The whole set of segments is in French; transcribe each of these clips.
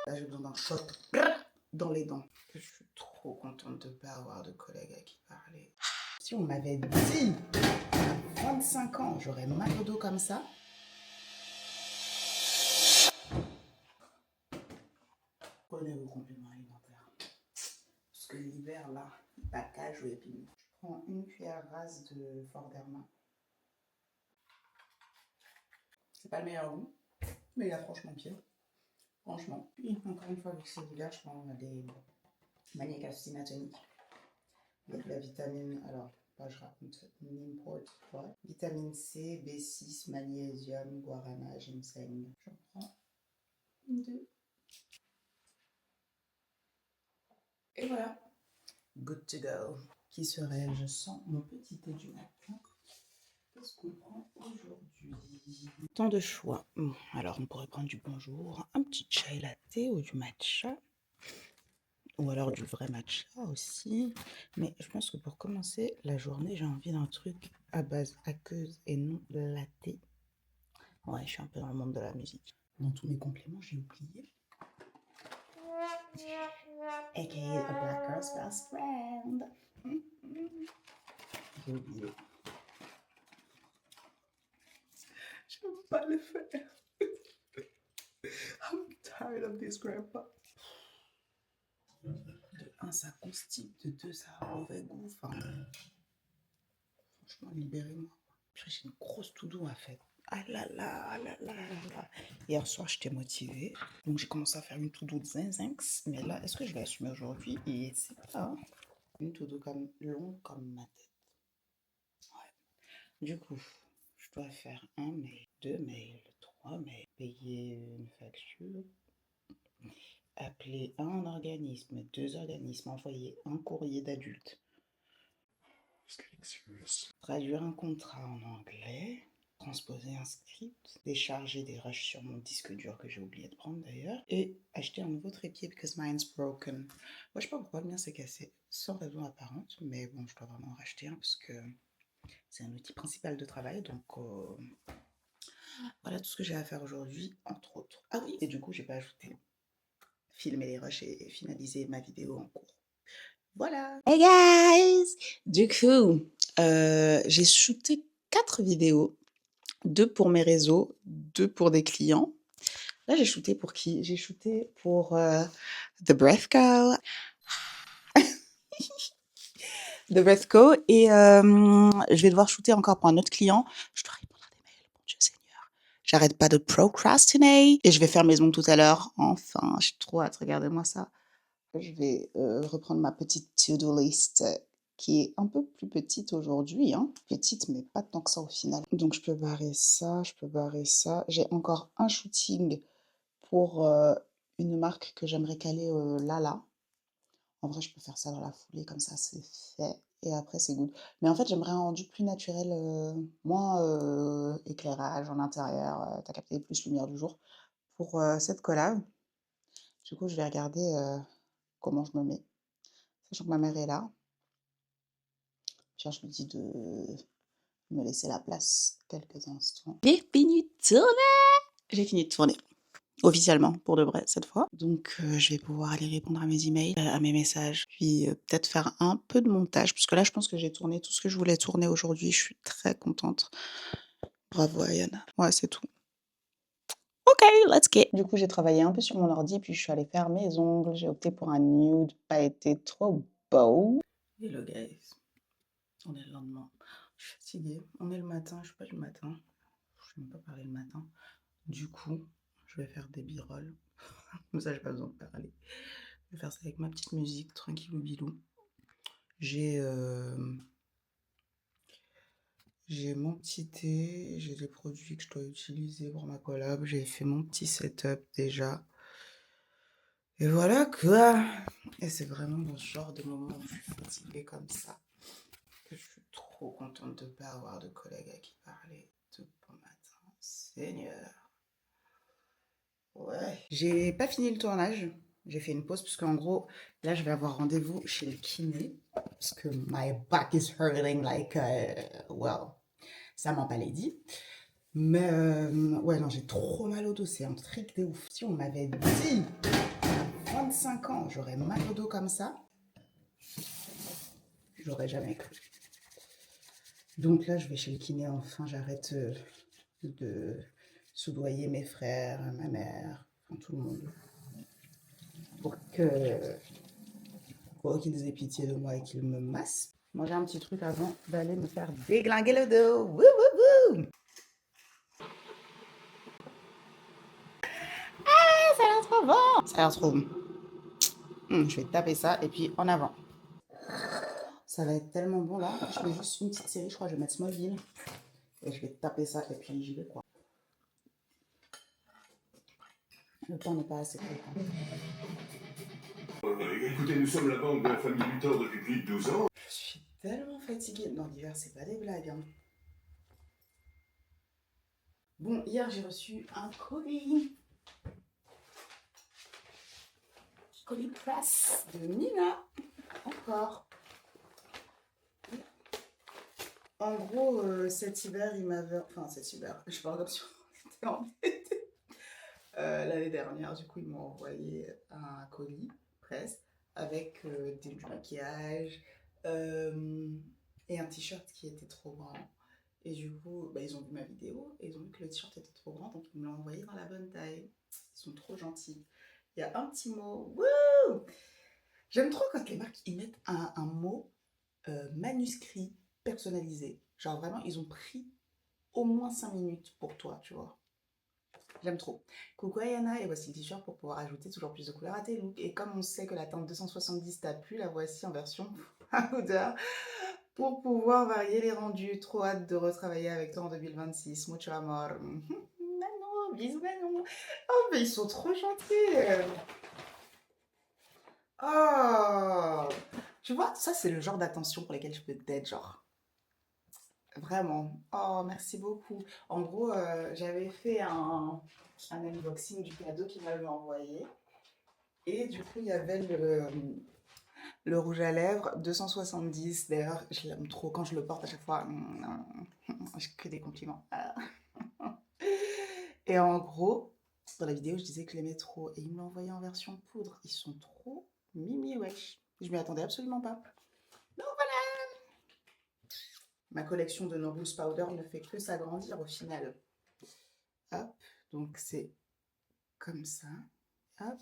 Là, j'ai besoin d'un shot dans les dents. Je suis trop contente de ne pas avoir de collègues à qui parler. Si on m'avait dit à 25 ans, j'aurais mal au dos comme ça. Prenez vos compléments alimentaires. Parce que l'hiver, là, pas cage ou épine. Je prends une cuillère rase de Forderma. C'est pas le meilleur goût, mais il a franchement pire. Franchement. Puis, encore une fois, vu que c'est l'hiver, je prends des maniaques acide tonique. Avec la vitamine, alors, pas je raconte n'importe quoi. Vitamine C, B6, magnésium, guarana, ginseng. J'en prends deux. Et voilà. Good to go. Qui serait, je sens mon petit thé du matin. Qu'est-ce qu'on prend aujourd'hui? Tant de choix. Alors, on pourrait prendre du bonjour, un petit chai latte ou du matcha. Ou alors du vrai matcha aussi. Mais je pense que pour commencer la journée, j'ai envie d'un truc à base aqueuse et non latte. Ouais, je suis un peu dans le monde de la musique. Dans tous mes compléments, j'ai oublié. A.K.A. a black girl's best friend. J'ai oublié. Je ne peux pas le faire. I'm tired of this grandpa. De un, ça constipe. De deux, ça a un mauvais goût. Enfin, franchement, libérez-moi. J'ai une grosse to-do à faire. Ah là là, ah là là, ah là. Hier soir, j'étais motivée. Donc, j'ai commencé à faire une to-do de zinzinx. Mais là, est-ce que je vais assumer aujourd'hui? Et c'est pas une to-do comme longue comme ma tête. Ouais. Du coup, je dois faire un mail, deux mails, trois mails, payer une facture, appeler un organisme, deux organismes, envoyer un courrier d'adulte, traduire un contrat en anglais, transposer un script, décharger des rushs sur mon disque dur que j'ai oublié de prendre d'ailleurs, et acheter un nouveau trépied because mine's broken. Moi, je sais pas pourquoi le mien s'est cassé, sans raison apparente, mais bon, je dois vraiment en racheter un parce que c'est un outil principal de travail, donc voilà tout ce que j'ai à faire aujourd'hui, entre autres. Ah oui, et du coup, j'ai pas ajouté filmer les rushs et finaliser ma vidéo en cours. Voilà. Hey guys! Du coup, j'ai shooté 4 vidéos. 2 pour mes réseaux, 2 pour des clients. Là, j'ai shooté pour qui? J'ai shooté pour The Breath Co. The Breath Co. Et je vais devoir shooter encore pour un autre client. Je dois répondre à des mails, mon Dieu Seigneur. J'arrête pas de procrastiner. Et je vais faire mes ongles tout à l'heure. Enfin, j'ai trop hâte, regardez-moi ça. Je vais reprendre ma petite to-do list qui est un peu plus petite aujourd'hui, hein. Petite, mais pas tant que ça au final. Donc je peux barrer ça, je peux barrer ça. J'ai encore un shooting pour une marque que j'aimerais caler là. En vrai, je peux faire ça dans la foulée, comme ça c'est fait. Et après, c'est good. Mais en fait, j'aimerais un rendu plus naturel, moins éclairage en intérieur, t'as capté, plus lumière du jour. Pour cette collab, du coup, je vais regarder comment je me mets. Sachant que ma mère est là. Puis je me dis de me laisser la place quelques instants. J'ai fini de tourner! J'ai fini de tourner. Officiellement, pour de vrai, cette fois. Donc, je vais pouvoir aller répondre à mes emails, à mes messages, puis peut-être faire un peu de montage, parce que là, je pense que j'ai tourné tout ce que je voulais tourner aujourd'hui. Je suis très contente. Bravo, Ayana. Ouais, c'est tout. Ok, let's get. Du coup, j'ai travaillé un peu sur mon ordi, puis je suis allée faire mes ongles. J'ai opté pour un nude, pas été trop beau. Hello, guys. On est le lendemain. Je suis fatiguée. On est le matin. Je suis pas du matin. Je ne vais même pas parler le matin. Du coup, je vais faire des b-rolls. Comme ça, j'ai pas besoin de parler. Je vais faire ça avec ma petite musique, tranquille ou bilou. J'ai mon petit thé, j'ai des produits que je dois utiliser pour ma collab. J'ai fait mon petit setup déjà. Et voilà quoi. Et c'est vraiment dans ce genre de moment où je suis fatiguée comme ça que je suis trop contente de ne pas avoir de collègues à qui parler de bon matin. Seigneur. Ouais. J'ai pas fini le tournage. J'ai fait une pause parce qu'en gros, là, je vais avoir rendez-vous chez le kiné parce que my back is hurting like, well, ça m'a pas dit. Mais ouais, non, j'ai trop mal au dos. C'est un truc de ouf. Si on m'avait dit 35 ans, j'aurais mal au dos comme ça. J'aurais jamais cru. Donc là, je vais chez le kiné, enfin, j'arrête de soudoyer mes frères, ma mère, enfin, tout le monde, pour qu'ils aient pitié de moi et qu'ils me massent. Manger un petit truc avant d'aller me faire déglinguer le dos. Wouh, wouh, wouh. Ah, ça a l'air trop bon. Ça a l'air trop bon. Je vais taper ça et puis en avant. Ça va être tellement bon là. Je mets juste une petite série, je crois que je vais mettre Smallville. Et je vais taper ça et puis j'y vais quoi. Le temps n'est pas assez cool. Écoutez, nous sommes la bande de la famille Luthor depuis plus de 12 ans. Je suis tellement fatiguée. Non, l'hiver, c'est pas des blagues. Hein. Bon, hier, j'ai reçu un colis. Colis press de Nina. Encore. En gros, cet hiver, il m'avait... Enfin, cet hiver, je parle comme si on était en été. L'année dernière, du coup, ils m'ont envoyé un colis presse avec du maquillage et un t-shirt qui était trop grand. Et du coup, bah, ils ont vu ma vidéo et ils ont vu que le t-shirt était trop grand, donc ils me l'ont envoyé dans la bonne taille. Ils sont trop gentils. Il y a un petit mot. Wouh! J'aime trop quand les marques ils mettent un mot manuscrit personnalisé. Genre vraiment, ils ont pris au moins 5 minutes pour toi, tu vois. J'aime trop. Coucou Ayana, et voici le t-shirt pour pouvoir ajouter toujours plus de couleurs à tes looks. Et comme on sait que la teinte 270 t'a plu, la voici en version powder pour pouvoir varier les rendus. Trop hâte de retravailler avec toi en 2026. Mucho amor. Manon, bisous Manon. Oh, mais ils sont trop gentils. Oh, tu vois, ça c'est le genre d'attention pour lesquelles je peux t'aider, genre. Vraiment. Oh, merci beaucoup. En gros, j'avais fait un unboxing du cadeau qu'il m'avait envoyé. Et du coup, il y avait le rouge à lèvres 270. D'ailleurs, je l'aime trop. Quand je le porte à chaque fois, j'ai que des compliments. Ah. Et en gros, dans la vidéo, je disais que je l'aimais trop. Et il me l'a envoyé en version poudre. Ils sont trop mimi, wesh. Je m'y attendais absolument pas. Donc voilà. Ma collection de No Loose Powder ne fait que s'agrandir au final. Hop. Donc c'est comme ça. Hop.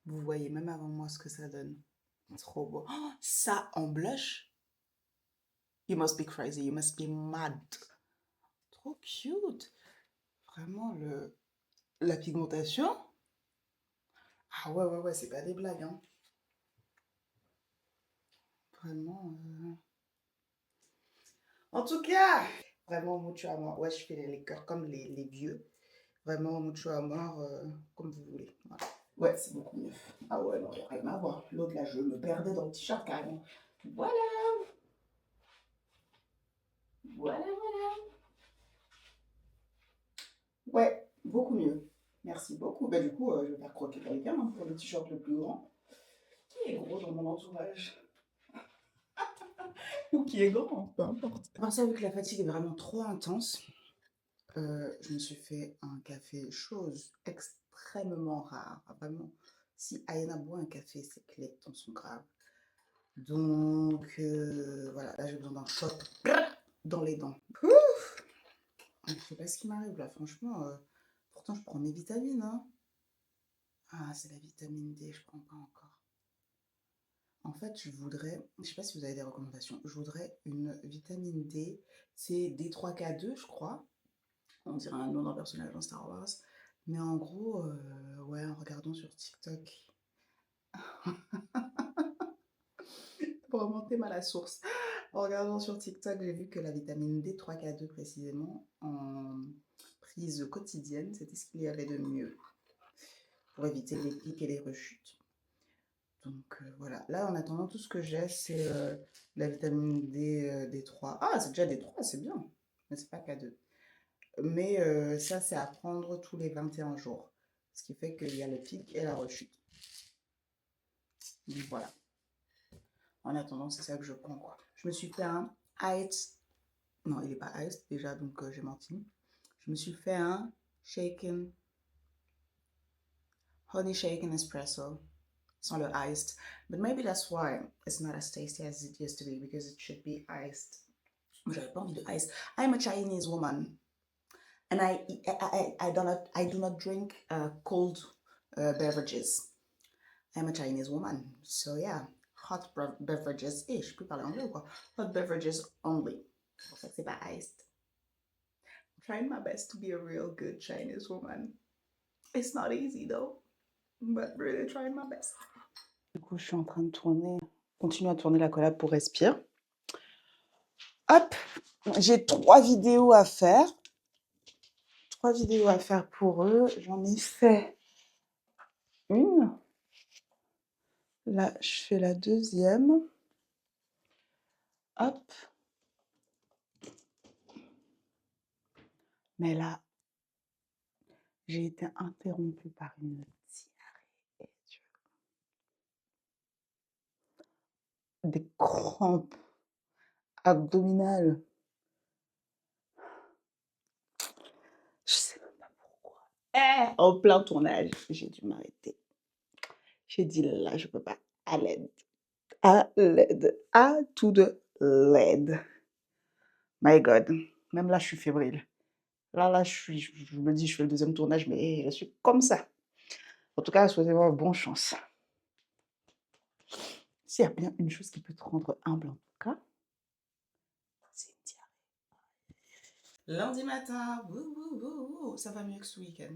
Vous voyez même avant moi ce que ça donne. Trop beau. Oh, ça en blush. You must be crazy. You must be mad. Trop cute. Vraiment, la pigmentation. Ah ouais, ouais, ouais, c'est pas des blagues. Hein. Vraiment. En tout cas, vraiment, mucho amor. Ouais, je fais les cœurs comme les vieux. Vraiment, mucho amor, comme vous voulez. Voilà. Ouais, c'est beaucoup mieux. Ah ouais, non, il n'y a rien à voir. L'autre, là, je me perdais dans le t-shirt carrément. Voilà. Voilà, voilà. Ouais, beaucoup mieux. Merci beaucoup. Bah, du coup, je vais faire croquer quelqu'un hein, pour le t-shirt le plus grand. Qui est gros dans mon entourage? Ou qui est grand, peu importe. Alors ça, vu que la fatigue est vraiment trop intense, je me suis fait un café, chose extrêmement rare. Vraiment, si Ayana boit un café, c'est que les temps sont graves. Donc, voilà, là j'ai besoin d'un shot dans les dents. Ouf, je sais pas ce qui m'arrive là, franchement. Pourtant, je prends mes vitamines. Hein. Ah, c'est la vitamine D, je prends pas encore. En fait, je sais pas si vous avez des recommandations, je voudrais une vitamine D, c'est D3K2, je crois. On dirait un nom d'un personnage dans Star Wars. Mais en gros, ouais, en regardant sur TikTok, pour remonter mal à la source, en regardant sur TikTok, j'ai vu que la vitamine D3K2 précisément, en prise quotidienne, c'était ce qu'il y avait de mieux pour éviter les pics et les rechutes. Donc voilà, là en attendant, tout ce que j'ai, c'est la vitamine D, D3. Ah, c'est déjà D3, c'est bien, mais c'est pas K2. Mais ça, c'est à prendre tous les 21 jours, ce qui fait qu'il y a le pic et la rechute. Donc voilà, en attendant, c'est ça que je prends quoi. Je me suis fait un Ice, non, il n'est pas Ice déjà, donc j'ai menti. Je me suis fait un Shaken honey shaken espresso, sans le iced. But maybe that's why it's not as tasty as it used to be, because it should be iced. Moi, j'avais pas envie de iced. I'm a Chinese woman, and I do not drink cold beverages. I'm a Chinese woman, so yeah, hot beverages. Je peux parler anglais ou quoi? Hot beverages only. C'est pour ça que c'est pas iced. I'm trying my best to be a real good Chinese woman. It's not easy though, but really trying my best. Du coup, je suis en train de continuer à tourner la collab pour Respire. Hop, j'ai 3 vidéos à faire. 3 vidéos à faire pour eux. J'en ai fait une. Là, je fais la deuxième. Hop. Mais là, j'ai été interrompue par une diarrhée. Des crampes abdominales. Je sais même pas pourquoi. En plein tournage, j'ai dû m'arrêter. J'ai dit là, je peux pas. À l'aide. À l'aide. À tout de l'aide. My God. Même là, je suis fébrile. Là, je me dis, je fais le deuxième tournage, mais je suis comme ça. En tout cas, souhaitez-moi bonne chance. S'il y a bien une chose qui peut te rendre humble en tout cas, c'est une diarrhée. Lundi matin, ça va mieux que ce week-end.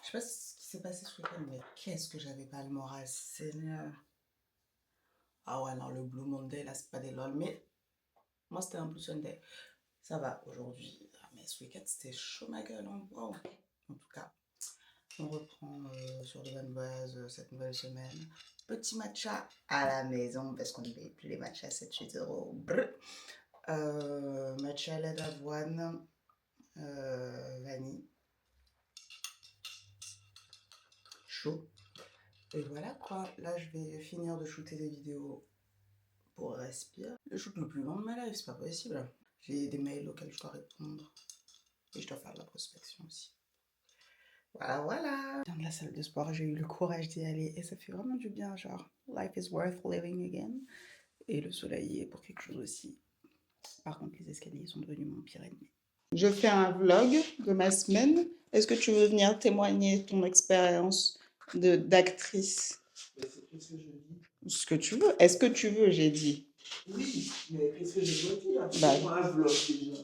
Je sais pas ce qui s'est passé ce week-end, mais qu'est-ce que j'avais pas le moral, Seigneur. Ah ouais, non, le Blue Monday, là, c'est pas des lol, mais moi, c'était un Blue Sunday. Ça va aujourd'hui, mais ce week-end, c'était chaud ma gueule, hein. Wow. En tout cas, on reprend sur de bonnes bases cette nouvelle semaine. Petit matcha à la maison, parce qu'on ne paye plus les matchas à 7-8 euros. Matcha à lait d'avoine, vanille. Chaud. Et voilà quoi, là je vais finir de shooter des vidéos pour Respire. Le shoot le plus long de ma life, c'est pas possible. J'ai des mails auxquels je dois répondre. Et je dois faire de la prospection aussi. Voilà. Dans la salle de sport, j'ai eu le courage d'y aller et ça fait vraiment du bien, genre life is worth living again. Et le soleil est pour quelque chose aussi. Par contre, les escaliers sont devenus mon pire ennemi. Je fais un vlog de ma semaine. Est-ce que tu veux venir témoigner ton expérience d'actrice? Qu'est-ce que je dis? Ce que tu veux. Est-ce que tu veux, j'ai dit. Oui, mais qu'est-ce que je dois dire? C'est quoi un vlog déjà?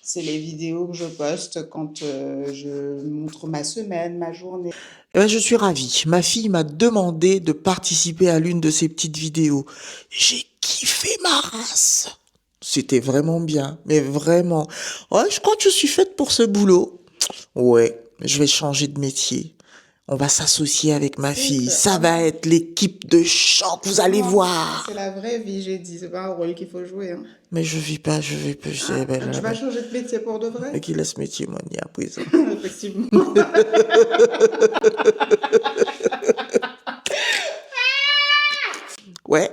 C'est les vidéos que je poste quand je montre ma semaine, ma journée. Eh ben, je suis ravie. Ma fille m'a demandé de participer à l'une de ses petites vidéos. J'ai kiffé ma race. C'était vraiment bien, mais vraiment. Ouais, je crois que je suis faite pour ce boulot. Ouais, je vais changer de métier. On va s'associer avec ma fille. Ça va être l'équipe de chant que vous allez voir. C'est la vraie vie, j'ai dit. C'est pas un rôle qu'il faut jouer. Hein. Mais je vis pas, je vais pas. Tu vas changer de métier pour de vrai? Qui laisse métier, moi, ni à présent. Effectivement. Ouais.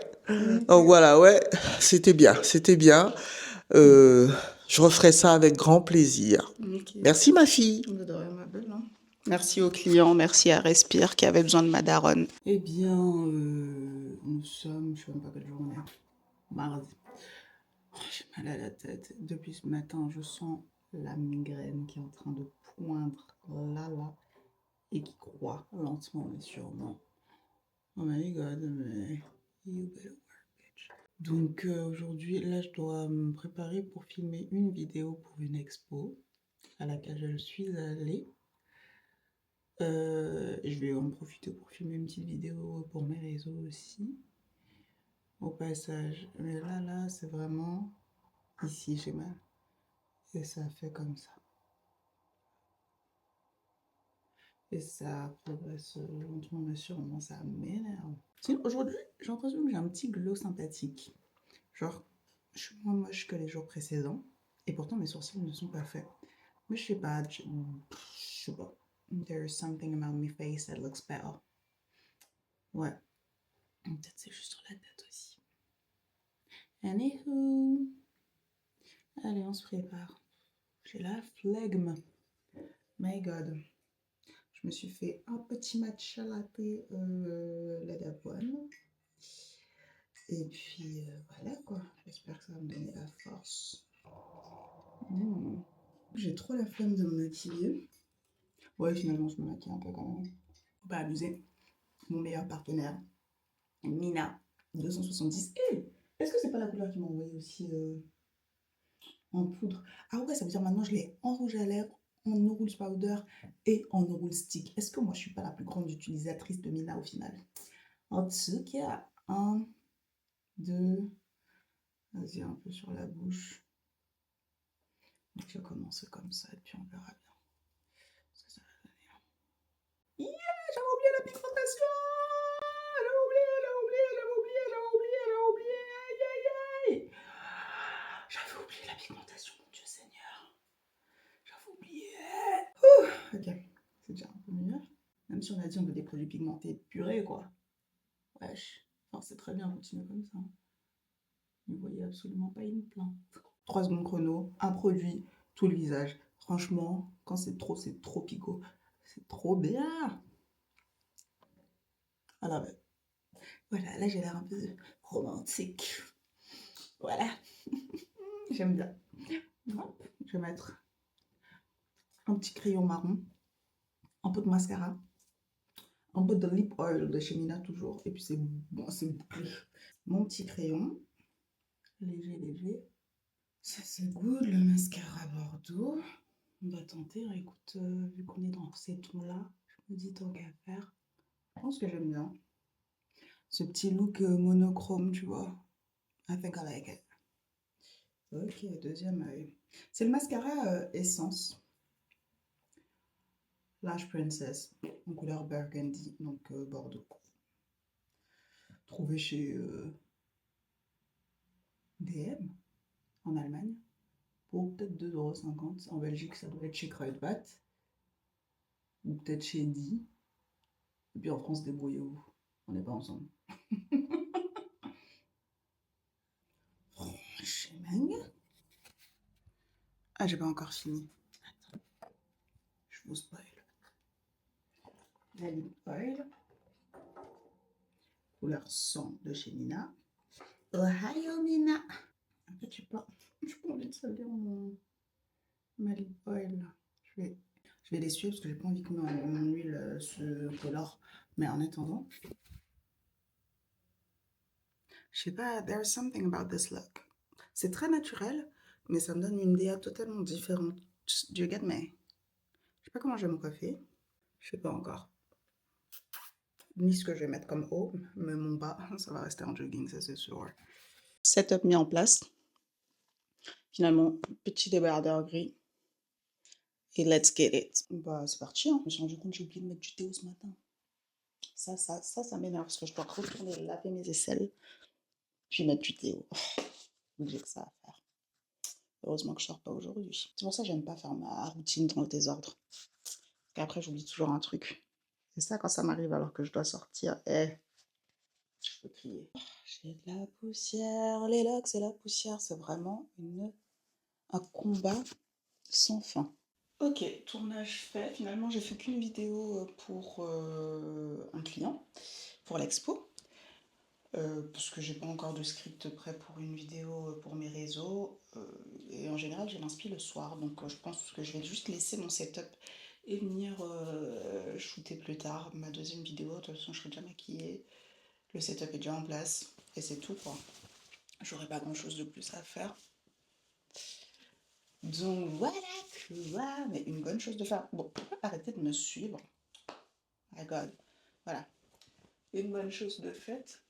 Donc voilà, ouais. C'était bien, c'était bien. Je referai ça avec grand plaisir. Okay. Merci ma fille. De rien, ma belle. Hein. Merci aux clients, merci à Respire qui avait besoin de ma daronne. Eh bien, nous sommes, je sais même pas quelle journée, mardi. Oh, j'ai mal à la tête. Depuis ce matin, je sens la migraine qui est en train de poindre là et qui croît lentement mais sûrement. Oh my god, mais you better work, bitch. Donc aujourd'hui, là, je dois me préparer pour filmer une vidéo pour une expo à laquelle je suis allée. Je vais en profiter pour filmer une petite vidéo pour mes réseaux aussi, au passage. Mais là, c'est vraiment ici, j'ai mal. Et ça fait comme ça. Et ça progresse lentement mais sûrement, ça m'énerve. Aujourd'hui, j'ai l'impression que j'ai un petit glow sympathique. Genre, je suis moins moche que les jours précédents. Et pourtant, mes sourcils ne sont pas faits. Mais je sais pas, There's something about my face that looks better. Ouais. Peut-être c'est juste sur la tête aussi. Anywho. Allez, on se prépare. J'ai la flegme. My God. Je me suis fait un petit matcha latte lait d'avoine. Et puis voilà quoi. J'espère que ça va me donner la force. J'ai trop la flemme de me maquiller. Ouais, finalement, je me maquille un peu quand même. Faut pas abuser. Mon meilleur partenaire, Mina, 270. Est-ce que c'est pas la couleur qu'il m'a envoyé aussi en poudre? Ah ouais, ça veut dire maintenant je l'ai en rouge à lèvres, en no rules powder et en no rules stick. Est-ce que moi je suis pas la plus grande utilisatrice de Mina au final? En tout cas, 1, 2, vas-y un peu sur la bouche. Donc je vais commencer comme ça et puis on verra bien ce que ça va donner. Yeah, j'avais oublié la pigmentation! J'avais oublié, aïe aïe aïe! J'avais oublié la pigmentation, mon Dieu Seigneur. J'avais oublié. Ok, c'est déjà un peu mieux. Même si on a dit on veut des produits pigmentés purés, quoi. Wesh. Enfin, c'est très bien, continuer comme ça. Ne voyez absolument pas une plainte. 3 secondes chrono, un produit, tout le visage. Franchement, quand c'est trop picot. C'est trop bien. Alors, voilà, là j'ai l'air un peu romantique. Voilà. J'aime bien. Hop, je vais mettre un petit crayon marron, un peu de mascara, un peu de lip oil de chez Mina toujours. Et puis c'est bon, c'est bouclé. Mon petit crayon, léger. Ça c'est good, le mascara Bordeaux. On va tenter, hein. Écoute, vu qu'on est dans ces tons-là, je me dis tant qu'à faire. Je pense que j'aime bien. Ce petit look monochrome, tu vois. I think I like it. Ok, deuxième œil. C'est le mascara Essence. Lash Princess, en couleur burgundy, donc Bordeaux. Trouvé chez DM, en Allemagne, pour peut-être 2,50 €. En Belgique, ça doit être chez Kruidvat, ou peut-être chez Di. Et puis en France, débrouillez-vous. On n'est pas ensemble. Chez Meng. Ah, j'ai pas encore fini. Attends. Je vous spoil. La lip oil. Couleur 100 de chez Mina. Ohio Mina. Un petit peu. Je pas envie de salir ma lip oil. Je vais l'essuyer parce que j'ai pas envie que mon huile se colore. Mais en attendant, je sais pas, there's something about this look. C'est très naturel, mais ça me donne une DA totalement différente. Do you get me? Je sais pas comment je vais me coiffer. Je sais pas encore. Ni ce que je vais mettre comme haut, mais mon bas, ça va rester en jogging, ça c'est sûr. Setup mis en place. Finalement, petit débardeur gris. Et let's get it. Bah, c'est parti, hein. Je me suis rendu compte que j'ai oublié de mettre du thé ce matin. Ça m'énerve parce que je dois retourner laver mes aisselles, puis mettre du thé. Donc j'ai que ça à faire. Heureusement que je sors pas aujourd'hui. C'est pour ça que j'aime pas faire ma routine dans le désordre. Parce qu'après, j'oublie toujours un truc. C'est ça quand ça m'arrive alors que je dois sortir. Je peux crier. J'ai de la poussière, les locks et la poussière, c'est vraiment un combat sans fin. Ok, tournage fait. Finalement, j'ai fait qu'une vidéo pour un client, pour l'expo. Parce que j'ai pas encore de script prêt pour une vidéo pour mes réseaux. Et en général, j'ai l'inspi le soir. Donc, je pense que je vais juste laisser mon setup et venir shooter plus tard ma deuxième vidéo. De toute façon, je serai déjà maquillée. Le setup est déjà en place. Et c'est tout, quoi. J'aurai pas grand chose de plus à faire. Donc voilà, tu vois, mais une bonne chose de faire. Bon, arrêtez de me suivre. My God. Voilà. Une bonne chose de faite.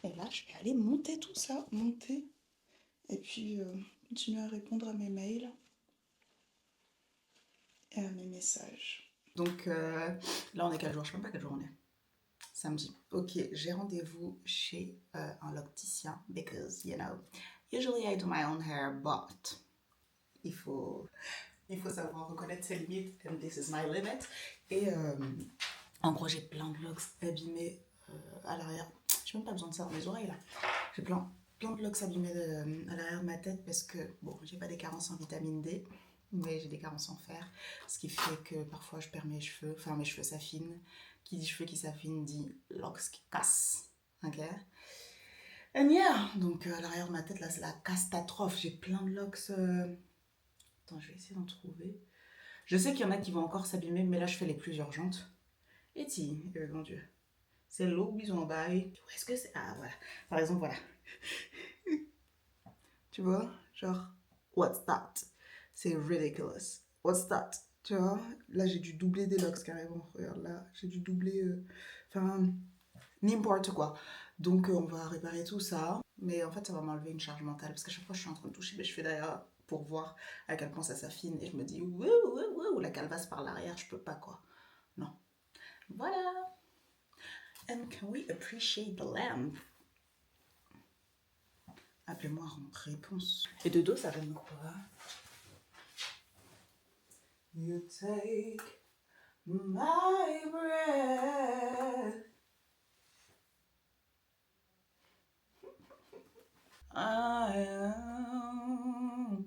Et là, je vais aller monter tout ça. Monter. Et puis, continuer à répondre à mes mails. Et à mes messages. Donc, là, on est quel jour? Je ne sais même pas quel jour on est. Samedi. Ok, j'ai rendez-vous chez un locticien. Because, you know, usually I do my own hair, but il faut savoir reconnaître ses limites, and this is my limit. Et en gros, j'ai plein de locks abîmés à l'arrière. J'ai même pas besoin de ça dans mes oreilles là. J'ai plein de locks abîmés à l'arrière de ma tête parce que, bon, j'ai pas des carences en vitamine D. mais j'ai des carences en fer, ce qui fait que parfois je perds mes cheveux, enfin mes cheveux s'affinent. Qui dit cheveux qui s'affinent dit locks qui cassent, ok? And yeah, donc à l'arrière de ma tête là c'est la catastrophe, j'ai plein de locks. Attends, je vais essayer d'en trouver. Je sais qu'il y en a qui vont encore s'abîmer, mais là je fais les plus urgentes. Et si, mon Dieu, c'est l'eau bison bail. Où est-ce que c'est? Ah voilà, par exemple voilà. Tu vois, genre, what's that? C'est ridiculous. What's that? Tu vois, là j'ai dû doubler des locks carrément. Regarde là, j'ai dû doubler. Enfin, n'importe quoi. Donc on va réparer tout ça. Mais en fait, ça va m'enlever une charge mentale. Parce qu'à chaque fois, je suis en train de toucher mes cheveux derrière pour voir à quel point ça s'affine. Et je me dis, wouh, la calebasse par l'arrière, je peux pas quoi. Non. Voilà. And can we appreciate the lamp? Appelez-moi en réponse. Et de dos, ça donne quoi? You take my breath.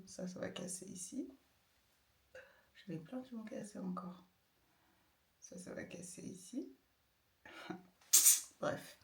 Ça va casser ici. J'en ai plein qui vont casser encore. Ça va casser ici. Bref.